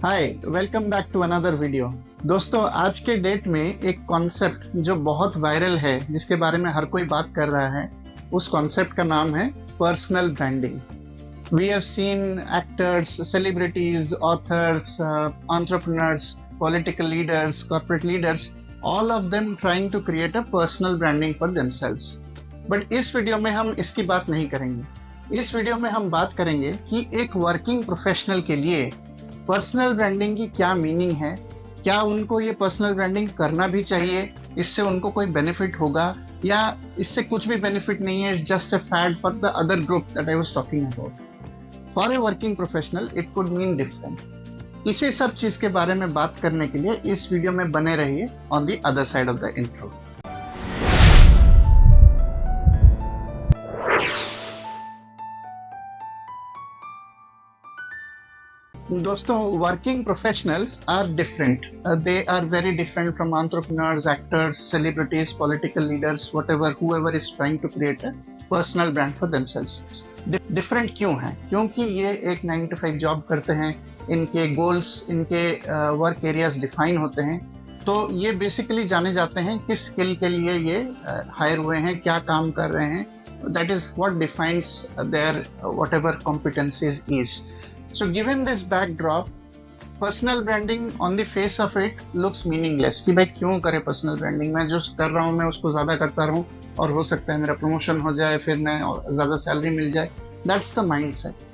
Hi, welcome back to another video. दोस्तों, आज के डेट में एक कॉन्सेप्ट जो बहुत वायरल है, जिसके बारे में हर कोई बात कर रहा है, उस कॉन्सेप्ट का नाम है personal branding. We have seen actors, celebrities, authors, entrepreneurs, political leaders, corporate leaders, all of them trying to create a personal branding for themselves. But इस वीडियो में हम इसकी बात नहीं करेंगे। इस वीडियो में हम बात करेंगे कि एक वर्किंग प्रोफेशनल के लिए पर्सनल ब्रांडिंग की क्या मीनिंग है, क्या उनको ये पर्सनल ब्रांडिंग करना भी चाहिए, इससे उनको कोई बेनिफिट होगा या इससे कुछ भी बेनिफिट नहीं है, it's just a fad for the other group that I was talking about. For a working professional it could mean different. इसी सब चीज के बारे में बात करने के लिए इस वीडियो में बने रहिए on the other side of the intro. दोस्तों, working professionals are different. They are very different from entrepreneurs, actors, celebrities, political leaders, whatever, whoever is trying to create a personal brand for themselves. Different क्यों है? क्योंकि ये एक 9 to 5 job करते हैं, इनके goals, इनके वर्क एरियाज डिफाइन होते हैं। तो ये बेसिकली जाने जाते हैं किस स्किल के लिए ये हायर हुए हैं, क्या काम कर रहे हैं। That is what defines their whatever competencies is. So given this backdrop, personal branding on the face of it looks meaningless कि भाई क्यों करे पर्सनल ब्रांडिंग, मैं जो कर रहा हूँ मैं उसको ज़्यादा करता रहूँ और हो सकता है मेरा प्रमोशन हो जाए, फिर मैं ज़्यादा सैलरी मिल जाए। That's the mind set.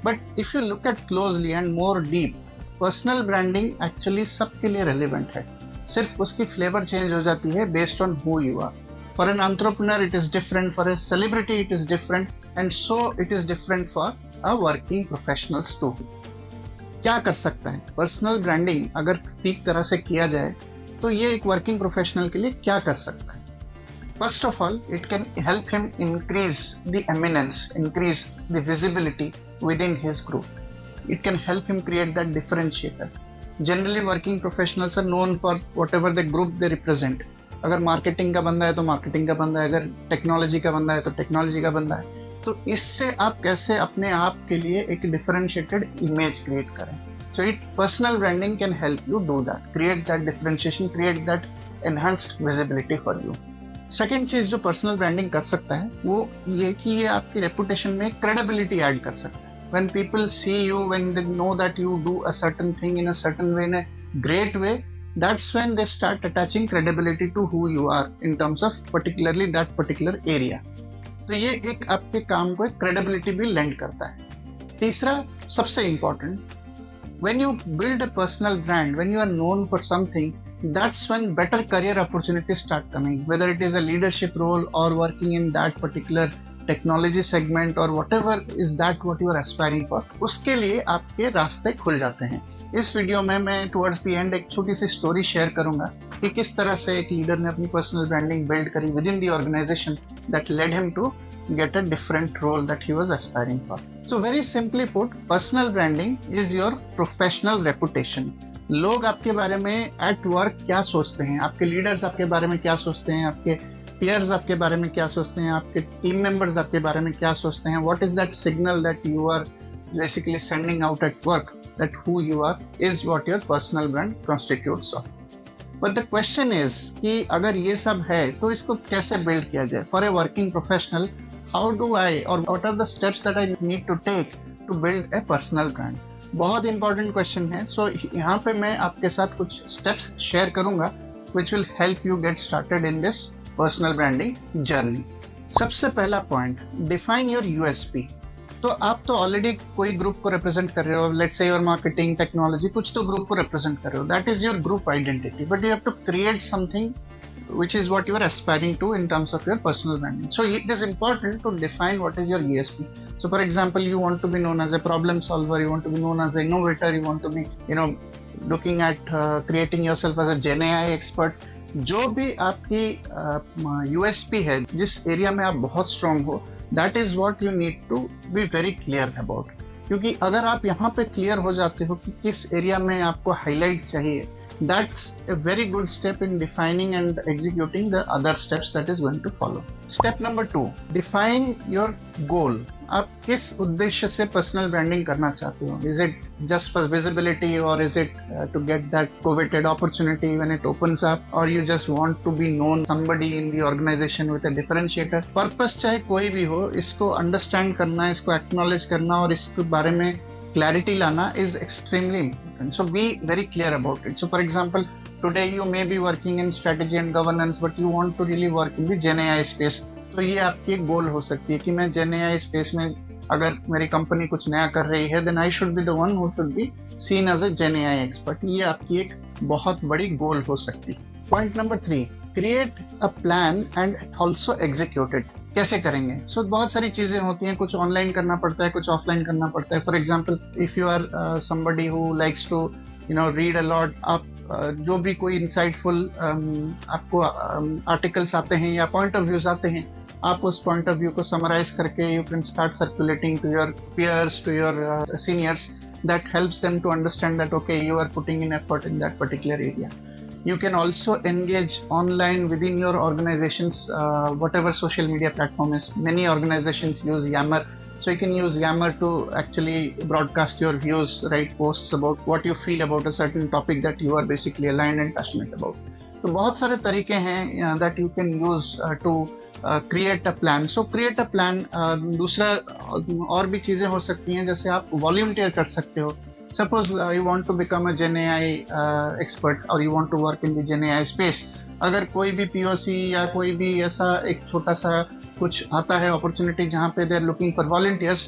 But if you look at closely and more deep, personal branding actually सबके लिए रेलिवेंट है। सिर्फ उसकी फ्लेवर चेंज हो जाती है based on who you are. For an entrepreneur, it is different. For a celebrity, it is different. And so it is different for a working professionals too. क्या कर सकता है पर्सनल ब्रांडिंग अगर ठीक तरह से किया जाए तो ये एक वर्किंग प्रोफेशनल के लिए क्या कर सकता है? First of all, it can help him increase the eminence, increase the visibility within his group. It can help him create that differentiator. Generally working professionals are known for whatever the group they represent. अगर marketing का बंदा है तो marketing का बंदा है, अगर technology का बंदा है तो टेक्नोलॉजी का बंदा है। तो इससे आप कैसे अपने आप के लिए एक डिफरेंशिएटेड इमेज क्रिएट करें। So it personal branding can help you do that, create that differentiation, create that enhanced visibility for you. Second चीज जो पर्सनल ब्रांडिंग कर सकता है वो ये कि ये आपकी रेपुटेशन में क्रेडिबिलिटी ऐड कर सकता है। When people see you, when they know that you do a certain thing in a certain way, in a great way, that's when they start attaching credibility to who you are in terms of particularly that particular area. तो ये एक आपके काम को एक credibility भी lend करता है। तीसरा सबसे important, when you build a personal brand, when you are known for something, that's when better career opportunities start coming, whether it is a leadership role or working in that particular technology segment or whatever is that what you are aspiring for, उसके लिए आपके रास्ते खुल जाते हैं। इस video में मैं टुवर्ड्स द एंड एक छोटी सी स्टोरी शेयर करूंगा कि किस तरह से एक लीडर ने अपनी पर्सनल ब्रांडिंग बिल्ड करी within the organisation that led him to get a different role that he was aspiring for. So very simply put, personal branding is your professional reputation. लोग आपके बारे में at work क्या सोचते हैं, आपके leaders आपके बारे में क्या सोचते हैं, आपके पीयर्स आपके बारे में क्या सोचते हैं, आपके टीम मेंबर्स आपके बारे में क्या सोचते हैं, what is that signal that you are basically sending out at work, that who you are is what your personal brand constitutes of. But the question is कि अगर ये सब है तो इसको कैसे build किया जाए? For a working professional, how do I or what are the steps that I need to take to build a personal brand? बहुत important question है। So यहाँ पे मैं आपके साथ कुछ steps share करूँगा which will help you get started in this personal branding journey. सबसे पहला point, define your USP. तो आप तो ऑलरेडी कोई ग्रुप को रिप्रेजेंट कर रहे हो, let's say your marketing, technology, कुछ तो ग्रुप को रिप्रेजेंट कर रहे हो, that is your group identity. But you have to create something which is what you are aspiring to in terms of your personal branding. So it is important to define what is your USP. So for example, you want to be known as a problem solver, you want to be known as an innovator, you want to be looking at creating yourself as a Gen AI expert. जो भी आपकी USP है, जिस area में आप बहुत strong हो, that is what you need to be very clear about. क्योंकि अगर आप यहाँ पे क्लियर हो जाते हो कि किस एरिया में आपको हाईलाइट चाहिए, That's a very good step in defining and executing the other steps that is going to follow. Step number 2, define your goal. आप किस उद्देश्य से पर्सनल ब्रांडिंग करना चाहते हो? Is it just for visibility, or is it to get that coveted opportunity when it opens up, or you just want to be known somebody in the organization with a differentiator? Purpose चाहे कोई भी हो, इसको understand करना, इसको acknowledge करना और इसके बारे में clarity lana is extremely important. So be very clear about it. So for example, today you may be working in strategy and governance, but you want to really work in the Gen AI space. तो ये आपकी एक गोल हो सकती है कि मैं Gen AI space में अगर मेरी कंपनी कुछ नया कर रही है, then I should be the one who should be seen as a Gen AI expert. ये आपकी एक बहुत बड़ी गोल हो सकती है. Point number 3, create a plan and also execute it. कैसे करेंगे? सो बहुत सारी चीजें होती हैं, कुछ ऑनलाइन करना पड़ता है, कुछ ऑफलाइन करना पड़ता है. For example, if you are somebody who likes to read a lot, आप जो भी कोई इंसाइटफुल आपको आर्टिकल्स आते हैं या पॉइंट ऑफ व्यूज आते हैं, आप उस पॉइंट ऑफ व्यू को समराइज करके you can start circulating to your peers, to your seniors. That helps them to understand that okay, you are putting in effort in that particular area. You can also engage online within your organizations, whatever social media platform is. Many organizations use Yammer, so you can use Yammer to actually broadcast your views, write posts about what you feel about a certain topic that you are basically aligned and passionate about. तो बहुत सारे तरीके हैं that you can use to create a plan. So create a plan. दूसरा और भी चीज़ें हो सकती हैं, जैसे आप volunteer कर सकते हो. Suppose you want to become a Gen AI expert, or you want to work in the Gen AI space. अगर कोई भी POC या कोई भी ऐसा एक छोटा सा कुछ आता है opportunity जहाँ पे they are looking for volunteers,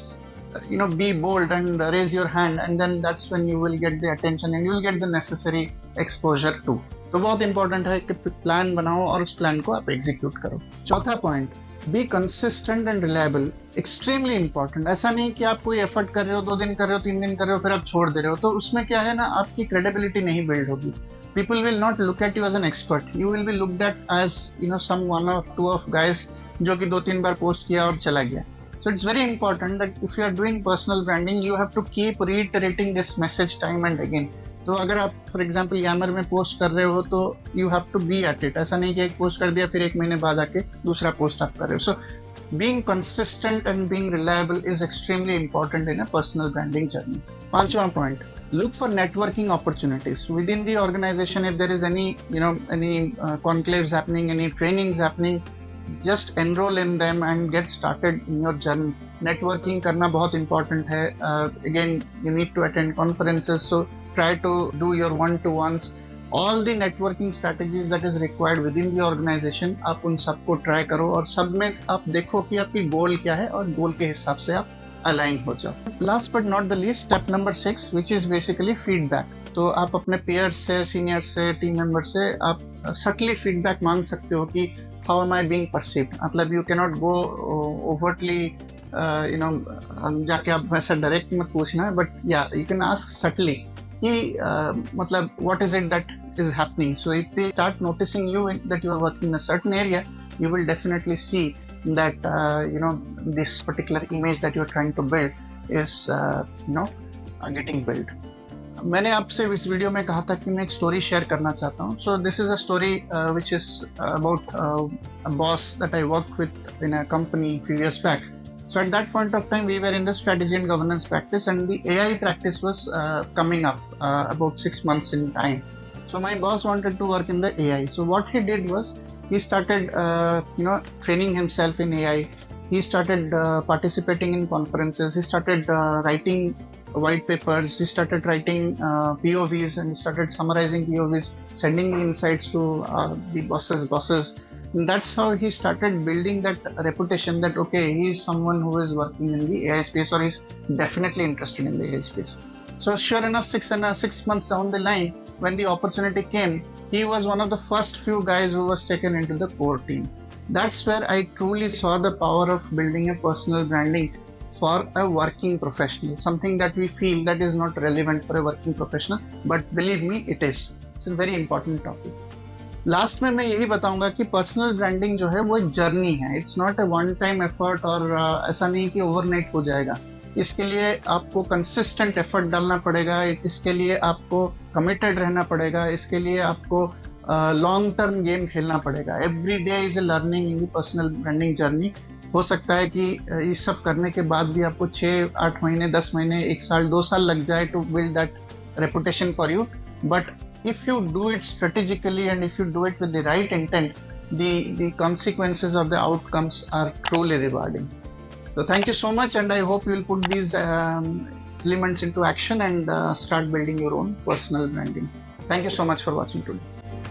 be bold and raise your hand, and then that's when you will get the attention and you will get the necessary exposure too. तो बहुत important है कि प्लान बनाओ और उस plan को आप execute करो. चौथा point, be consistent and reliable. Extremely important. ऐसा नहीं कि आप कोई एफर्ट कर रहे हो, 2 दिन कर रहे हो, 3 दिन कर रहे हो, फिर आप छोड़ दे रहे हो, तो उसमें क्या है ना, आपकी क्रेडिबिलिटी नहीं बिल्ड होगी. People will not look at you as an expert. You will be looked at as some 1 or 2 of guys जो कि 2-3 बार पोस्ट किया और चला गया. So it's very important that if you are doing personal branding, you have to keep reiterating this message time and again. तो अगर आप for example यामर में पोस्ट कर रहे हो तो you have to be at it. ऐसा नहीं कि एक पोस्ट कर दिया फिर 1 महीने बाद आके दूसरा पोस्ट आप कर रहे हो. So being consistent and being reliable is extremely important in a personal branding journey. 5वां point, look for networking opportunities within the organization. If there is any conclaves happening, any trainings happening, just enroll in them and get started in your journey. Networking करना बहुत important है. Again, you need to attend conferences, so try to do your one-to-ones. All the networking strategies that is required within the organization, आप उन सबको try करो और सब में आप देखो कि आपकी गोल क्या है और गोल के हिसाब से आप अलाइन हो जाओ. Last but not the least, step number 6, which is basically feedback. तो आप अपने पेयर्स से, सीनियर्स से, टीम मेंबर से आप सटली फीडबैक मांग सकते हो कि how am I being perceived. मतलब you can not go overtly जाके आप वैसा डायरेक्ट मत पूछना है, बट या यू कैन आस्क सटली कि मतलब what is it that is happening. So if they start noticing you that you are working in a certain area, you will definitely see that this particular image that you are trying to build is getting built. मैंने आपसे इस video में कहा था कि मैं एक story share करना चाहता हूँ. So this is a story which is about a boss that I worked with in a company few years back. So at that point of time, we were in the strategy and governance practice, and the AI practice was coming up about 6 months in time. So my boss wanted to work in the AI. So what he did was he started, training himself in AI. He started participating in conferences. He started writing white papers. He started writing POVs, and he started summarizing POVs, sending the insights to the bosses. And that's how he started building that reputation that okay, he is someone who is working in the AI space, or is definitely interested in the AI space. So sure enough, 6 months down the line, when the opportunity came, he was one of the first few guys who was taken into the core team. That's where I truly saw the power of building a personal branding for a working professional. Something that we feel that is not relevant for a working professional, but believe me, it is. It's a very important topic. Last में मैं यही बताऊंगा कि personal branding जो है वो एक journey है. It's not a one time effort, और ऐसा नहीं कि ओवरनाइट हो जाएगा. इसके लिए आपको कंसिस्टेंट एफर्ट डालना पड़ेगा, इसके लिए आपको कमिटेड रहना पड़ेगा, इसके लिए आपको लॉन्ग टर्म गेम खेलना पड़ेगा। Every day is a learning in the personal branding journey. हो सकता है कि इस सब करने के बाद भी आपको 6-8 महीने, 10 महीने, 1 साल, 2 साल लग जाए to build that reputation for you, but if you do it strategically and if you do it with the right intent, the consequences of the outcomes are truly rewarding. So thank you so much, and I hope you will put these elements into action and start building your own personal branding. Thank you so much for watching today.